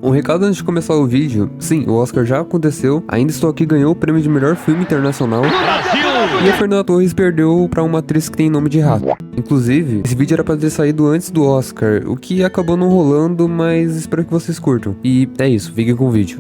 Um recado antes de começar o vídeo: sim, o Oscar já aconteceu, Ainda Estou Aqui ganhou o prêmio de melhor filme internacional e a Fernanda Torres perdeu pra uma atriz que tem nome de rato. Inclusive, esse vídeo era pra ter saído antes do Oscar, o que acabou não rolando, mas espero que vocês curtam. E é isso, fiquem com o vídeo.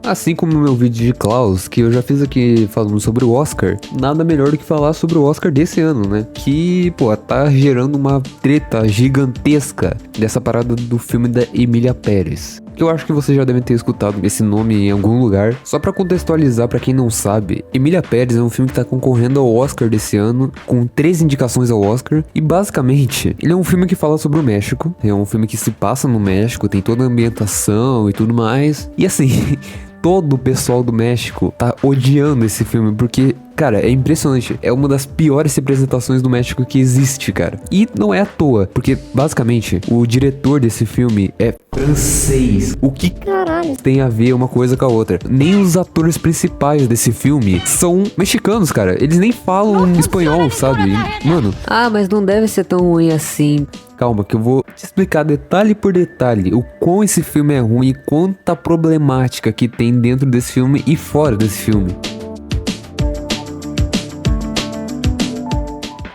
Assim como no meu vídeo de Klaus, que eu já fiz aqui falando sobre o Oscar, nada melhor do que falar sobre o Oscar desse ano, né? Que, pô, tá gerando uma treta gigantesca dessa parada do filme da Emília Pérez. Que eu acho que vocês já devem ter escutado esse nome em algum lugar. Só pra contextualizar pra quem não sabe, Emília Pérez é um filme que tá concorrendo ao Oscar desse ano, com 3 indicações ao Oscar. E basicamente, ele é um filme que fala sobre o México. É um filme que se passa no México, tem toda a ambientação e tudo mais. E assim... todo o pessoal do México tá odiando esse filme, porque, cara, é impressionante. É uma das piores representações do México que existe, cara. E não é à toa, porque, basicamente, o diretor desse filme é francês. O que caralho tem a ver uma coisa com a outra? Nem os atores principais desse filme são mexicanos, cara. Eles nem falam espanhol, sabe? Mano... Ah, mas não deve ser tão ruim assim. Calma, que eu vou te explicar detalhe por detalhe o quão esse filme é ruim e quanta problemática que tem dentro desse filme e fora desse filme.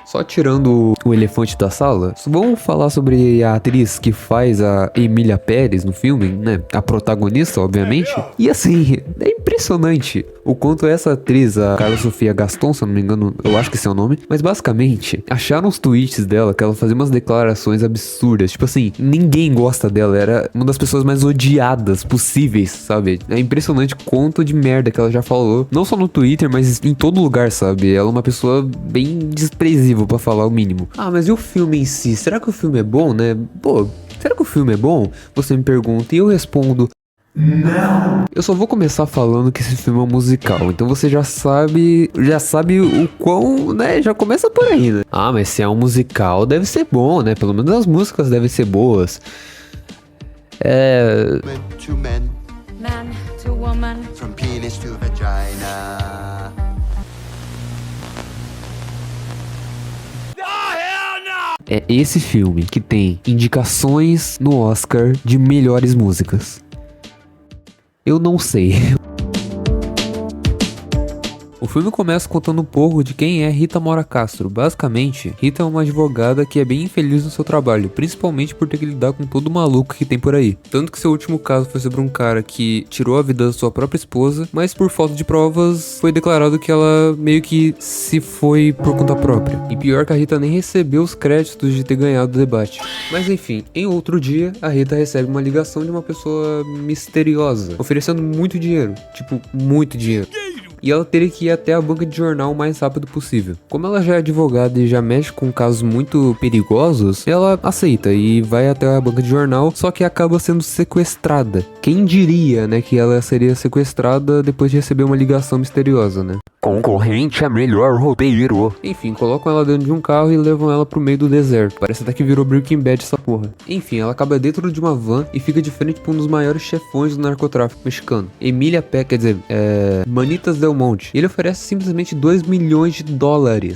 Só tirando o elefante da sala, vamos falar sobre a atriz que faz a Emília Pérez no filme, né? A protagonista, obviamente. E assim, é impressionante o quanto essa atriz, a Carla Sofia Gaston, se eu não me engano, eu acho que esse é o nome. Mas basicamente, acharam os tweets dela que ela fazia umas declarações absurdas. Tipo assim, ninguém gosta dela, era uma das pessoas mais odiadas possíveis, sabe? É impressionante o quanto de merda que ela já falou. Não só no Twitter, mas em todo lugar, sabe? Ela é uma pessoa bem desprezível, pra falar o mínimo. Ah, mas e o filme em si? Será que o filme é bom, né? Pô, será que o filme é bom? Você me pergunta e eu respondo... não! Eu só vou começar falando que esse filme é um musical, então você já sabe o quão, né, já começa por aí, né? Ah, mas se é um musical, deve ser bom, né? Pelo menos as músicas devem ser boas. Man to man, Man to woman. from penis to vagina. É esse filme que tem indicações no Oscar de melhores músicas. Eu não sei. O filme começa contando um pouco de quem é Rita Mora Castro. Basicamente, Rita é uma advogada que é bem infeliz no seu trabalho, principalmente por ter que lidar com todo maluco que tem por aí. Tanto que seu último caso foi sobre um cara que tirou a vida da sua própria esposa, mas por falta de provas foi declarado que ela meio que se foi por conta própria. E pior que a Rita nem recebeu os créditos de ter ganhado o debate. Mas enfim, em outro dia, a Rita recebe uma ligação de uma pessoa misteriosa, oferecendo muito dinheiro, tipo, muito dinheiro. E ela teria que ir até a banca de jornal o mais rápido possível. Como ela já é advogada e já mexe com casos muito perigosos, ela aceita e vai até a banca de jornal, só que acaba sendo sequestrada. Quem diria, né, que ela seria sequestrada depois de receber uma ligação misteriosa, né? Concorrente é melhor roteiro. Enfim, colocam ela dentro de um carro e levam ela pro meio do deserto. Parece até que virou Breaking Bad essa porra. Enfim, ela acaba dentro de uma van e fica de frente pra um dos maiores chefões do narcotráfico mexicano, Emília Pérez, quer dizer, Manitas Del Monte. Ele oferece simplesmente $2 milhões,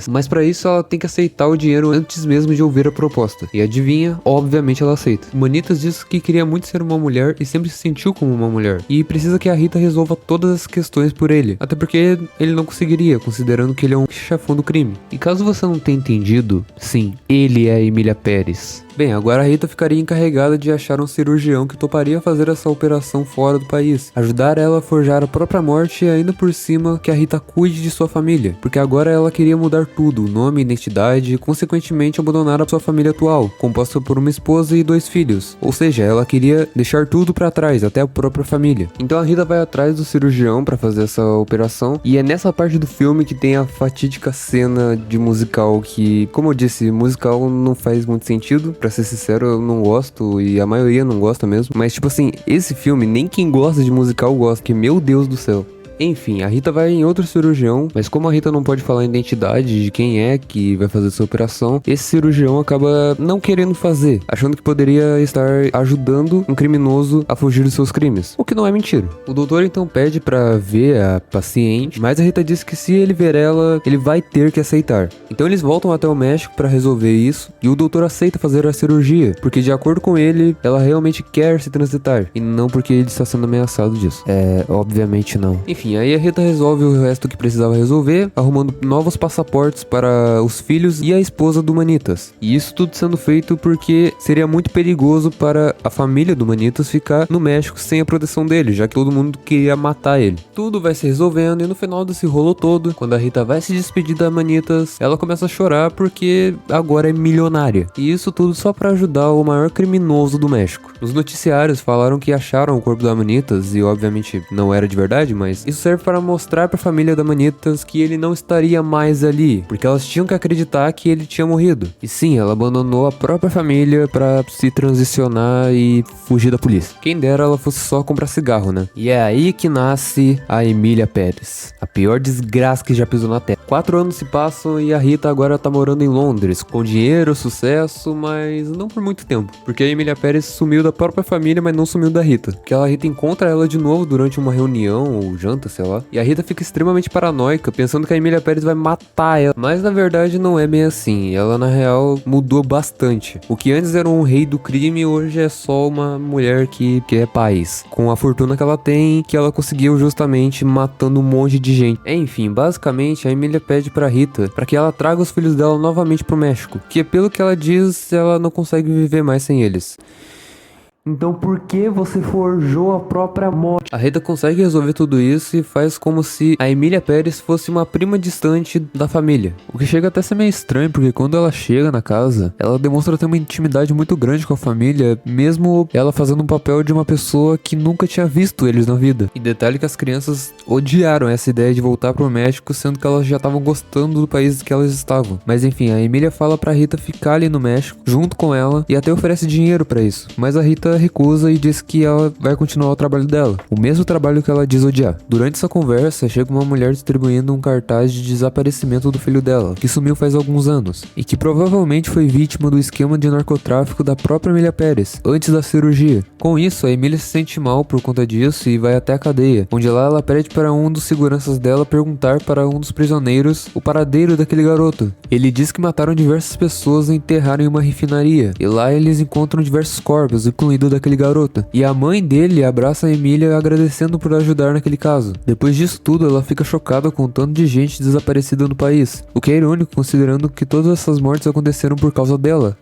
mas pra isso ela tem que aceitar o dinheiro antes mesmo de ouvir a proposta. E adivinha? Obviamente ela aceita. Manitas diz que queria muito ser uma mulher e sempre se sentiu como uma mulher. E precisa que a Rita resolva todas as questões por ele. Até porque ele não conseguiria, considerando que ele é um chefão do crime. E caso você não tenha entendido, sim, ele é a Emília Pérez. Bem, agora a Rita ficaria encarregada de achar um cirurgião que toparia fazer essa operação fora do país, ajudar ela a forjar a própria morte e ainda por cima que a Rita cuide de sua família, porque agora ela queria mudar tudo, o nome, identidade e consequentemente abandonar a sua família atual, composta por uma esposa e 2 filhos, ou seja, ela queria deixar tudo pra trás, até a própria família. Então a Rita vai atrás do cirurgião pra fazer essa operação e é nessa parte do filme que tem a fatídica cena de musical que, como eu disse, musical não faz muito sentido. Pra ser sincero, eu não gosto e a maioria não gosta mesmo. Mas tipo assim, esse filme, nem quem gosta de musical gosta, que meu Deus do céu. Enfim, a Rita vai em outro cirurgião, mas como a Rita não pode falar a identidade de quem é que vai fazer essa operação, esse cirurgião acaba não querendo fazer, achando que poderia estar ajudando um criminoso a fugir dos seus crimes, o que não é mentira. O doutor então pede pra ver a paciente, mas a Rita diz que se ele ver ela, ele vai ter que aceitar. Então eles voltam até o México pra resolver isso, e o doutor aceita fazer a cirurgia, porque de acordo com ele, ela realmente quer se transitar, e não porque ele está sendo ameaçado disso. Obviamente não. Enfim, aí a Rita resolve o resto que precisava resolver, arrumando novos passaportes para os filhos e a esposa do Manitas. E isso tudo sendo feito porque seria muito perigoso para a família do Manitas ficar no México sem a proteção dele, já que todo mundo queria matar ele. Tudo vai se resolvendo e no final desse rolo todo, quando a Rita vai se despedir da Manitas, ela começa a chorar porque agora é milionária. E isso tudo só para ajudar o maior criminoso do México. Os noticiários falaram que acharam o corpo da Manitas e obviamente não era de verdade, mas isso serve para mostrar para a família da Manitas que ele não estaria mais ali, porque elas tinham que acreditar que ele tinha morrido. E sim, ela abandonou a própria família para se transicionar e fugir da polícia. Quem dera ela fosse só comprar cigarro, né? E é aí que nasce a Emília Pérez, a pior desgraça que já pisou na terra. 4 anos se passam e a Rita agora tá morando em Londres, com dinheiro, sucesso, mas não por muito tempo, porque a Emília Pérez sumiu da própria família, mas não sumiu da Rita. Porque a Rita encontra ela de novo durante uma reunião ou janta, sei lá, e a Rita fica extremamente paranoica, pensando que a Emília Pérez vai matar ela. Mas na verdade não é bem assim, ela na real mudou bastante. O que antes era um rei do crime, hoje é só uma mulher que é paz, com a fortuna que ela tem, que ela conseguiu justamente matando um monte de gente. Enfim, basicamente a Emília pede pra Rita para que ela traga os filhos dela novamente pro México, que pelo que ela diz, ela não consegue viver mais sem eles. Então por que você forjou a própria morte? A Rita consegue resolver tudo isso e faz como se a Emília Pérez fosse uma prima distante da família. O que chega até a ser meio estranho, porque quando ela chega na casa, ela demonstra ter uma intimidade muito grande com a família, mesmo ela fazendo um papel de uma pessoa que nunca tinha visto eles na vida. E detalhe que as crianças odiaram essa ideia de voltar pro México, sendo que elas já estavam gostando do país que elas estavam. Mas enfim, a Emília fala pra Rita ficar ali no México, junto com ela, e até oferece dinheiro pra isso. Mas a Rita recusa e diz que ela vai continuar o trabalho dela, o mesmo trabalho que ela diz odiar. Durante essa conversa, chega uma mulher distribuindo um cartaz de desaparecimento do filho dela, que sumiu faz alguns anos, e que provavelmente foi vítima do esquema de narcotráfico da própria Emília Pérez, antes da cirurgia. Com isso, a Emília se sente mal por conta disso e vai até a cadeia, onde lá ela pede para um dos seguranças dela perguntar para um dos prisioneiros o paradeiro daquele garoto. Ele diz que mataram diversas pessoas e enterraram em uma refinaria, e lá eles encontram diversos corpos, incluindo daquele garoto. E a mãe dele abraça a Emília agradecendo por ajudar naquele caso. Depois disso tudo, ela fica chocada com o tanto de gente desaparecida no país, o que é irônico considerando que todas essas mortes aconteceram por causa dela.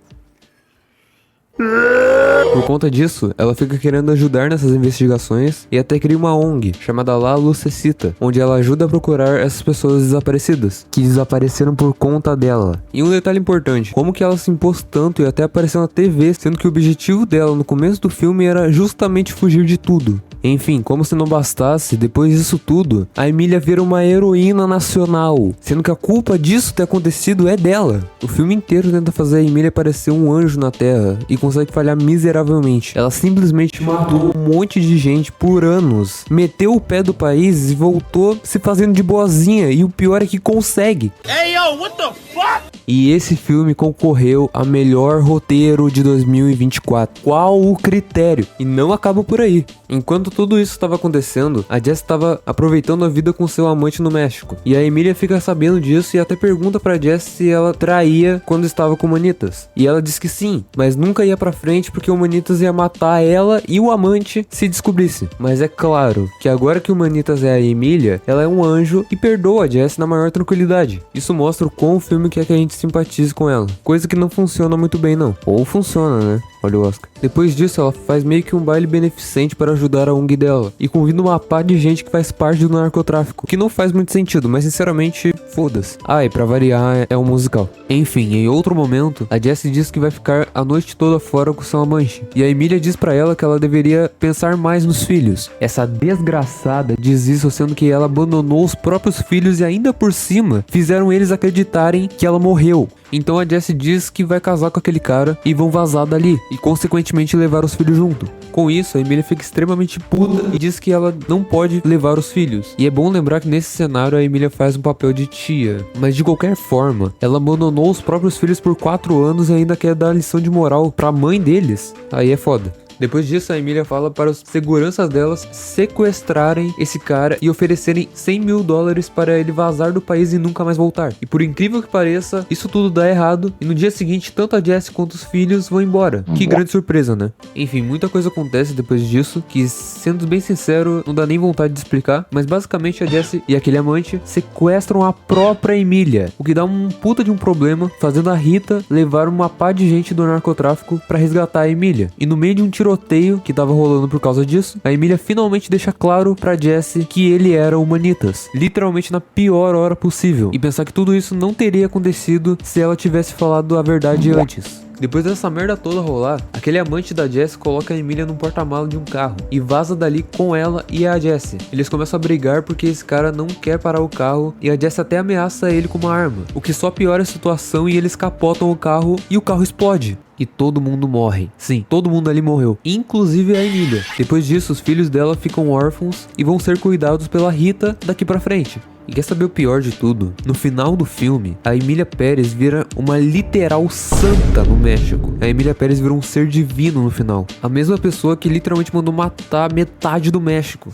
Por conta disso, ela fica querendo ajudar nessas investigações e até cria uma ONG chamada La Lucecita, onde ela ajuda a procurar essas pessoas desaparecidas, que desapareceram por conta dela. E um detalhe importante, como que ela se impôs tanto e até apareceu na TV, sendo que o objetivo dela no começo do filme era justamente fugir de tudo. Enfim, como se não bastasse, depois disso tudo, a Emília vira uma heroína nacional, sendo que a culpa disso ter acontecido é dela. O filme inteiro tenta fazer a Emília parecer um anjo na Terra e consegue falhar miseravelmente. Ela simplesmente matou um monte de gente por anos, meteu o pé do país e voltou se fazendo de boazinha, e o pior é que consegue. Hey, yo, what the fuck? E esse filme concorreu a melhor roteiro de 2024. Qual o critério? E não acaba por aí. Enquanto tudo isso estava acontecendo, a Jess estava aproveitando a vida com seu amante no México. E a Emília fica sabendo disso e até pergunta pra Jess se ela traía quando estava com o Manitas. E ela diz que sim, mas nunca ia pra frente porque o Manitas ia matar ela e o amante se descobrisse. Mas é claro que agora que o Manitas é a Emília, ela é um anjo e perdoa a Jess na maior tranquilidade. Isso mostra o quão o filme quer que a gente simpatize com ela. Coisa que não funciona muito bem não. Ou funciona, né? Olha o Oscar. Depois disso, ela faz meio que um baile beneficente para ajudar a ONG dela. E convida uma pá de gente que faz parte do narcotráfico. Que não faz muito sentido, mas sinceramente, foda-se. Ah, e pra variar, é um musical. Enfim, em outro momento, a Jessie diz que vai ficar a noite toda fora com seu amante. E a Emília diz pra ela que ela deveria pensar mais nos filhos. Essa desgraçada diz isso sendo que ela abandonou os próprios filhos e ainda por cima fizeram eles acreditarem que ela morreu. Então a Jessie diz que vai casar com aquele cara e vão vazar dali, e consequentemente levar os filhos junto. Com isso, a Emília fica extremamente puta e diz que ela não pode levar os filhos. E é bom lembrar que nesse cenário a Emília faz um papel de tia. Mas de qualquer forma, ela abandonou os próprios filhos por 4 anos e ainda quer dar lição de moral pra mãe deles. Aí é foda. Depois disso, a Emília fala para os seguranças delas sequestrarem esse cara e oferecerem $100 mil para ele vazar do país e nunca mais voltar. E por incrível que pareça, isso tudo dá errado e no dia seguinte, tanto a Jessie quanto os filhos vão embora. Que grande surpresa, né? Enfim, muita coisa acontece depois disso, que sendo bem sincero, não dá nem vontade de explicar, mas basicamente a Jessie e aquele amante sequestram a própria Emília, o que dá um puta de um problema, fazendo a Rita levar uma pá de gente do narcotráfico pra resgatar a Emília. E no meio de um tiroteio que tava rolando por causa disso, a Emília finalmente deixa claro pra Jessie que ele era o Manitas, literalmente na pior hora possível, e pensar que tudo isso não teria acontecido se ela tivesse falado a verdade antes. Depois dessa merda toda rolar, aquele amante da Jessie coloca a Emília num porta-malas de um carro e vaza dali com ela e a Jessie. Eles começam a brigar porque esse cara não quer parar o carro e a Jessie até ameaça ele com uma arma, o que só piora a situação e eles capotam o carro e o carro explode. E todo mundo morre. Sim, todo mundo ali morreu, inclusive a Emília. Depois disso, os filhos dela ficam órfãos e vão ser cuidados pela Rita daqui pra frente. E quer saber o pior de tudo? No final do filme, a Emília Pérez vira uma literal santa no México. A Emília Pérez vira um ser divino no final. A mesma pessoa que literalmente mandou matar metade do México.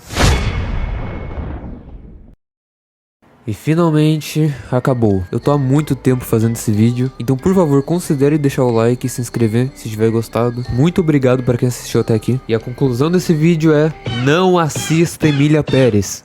E finalmente acabou. Eu tô há muito tempo fazendo esse vídeo, então por favor considere deixar o like e se inscrever se tiver gostado. Muito obrigado para quem assistiu até aqui. E a conclusão desse vídeo é: não assista Emília Pérez.